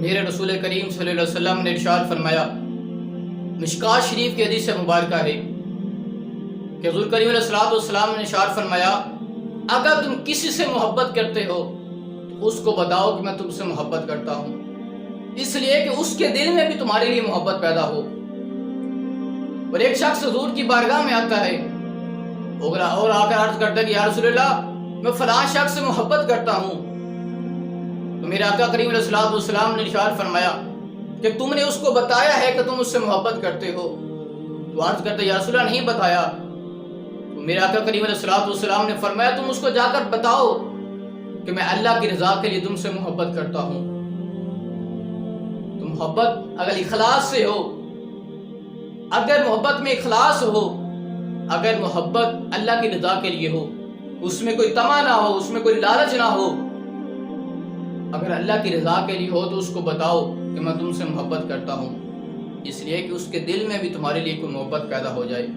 میرے رسول کریم صلی اللہ علیہ وسلم نے ارشاد فرمایا، مشکات شریف کی حدیث مبارکہ ہے کہ حضور کریم علیہ السلام نے ارشاد فرمایا، اگر تم کسی سے محبت کرتے ہو تو اس کو بتاؤ کہ میں تم سے محبت کرتا ہوں، اس لیے کہ اس کے دل میں بھی تمہارے لیے محبت پیدا ہو۔ اور ایک شخص حضور کی بارگاہ میں آتا ہے اور آ کر عرض کرتا ہے کہ یا رسول اللہ، میں فلاں شخص سے محبت کرتا ہوں۔ تو میرے آقا کریم علیہ السلام نے ارشاد فرمایا کہ تم نے اس کو بتایا ہے کہ تم اس سے محبت کرتے ہو؟ تو عرض کرتے یا رسول اللہ نہیں بتایا۔ تو میرے آقا کریم علیہ السلام نے فرمایا تم اس کو جا کر بتاؤ کہ میں اللہ کی رضا کے لیے تم سے محبت کرتا ہوں۔ تو محبت اگر اخلاص سے ہو، اگر محبت میں اخلاص ہو، اگر محبت اللہ کی رضا کے لیے ہو، اس میں کوئی طمع نہ ہو، اس میں کوئی لالچ نہ ہو، اگر اللہ کی رضا کے لیے ہو تو اس کو بتاؤ کہ میں تم سے محبت کرتا ہوں، اس لیے کہ اس کے دل میں بھی تمہارے لیے کوئی محبت پیدا ہو جائے۔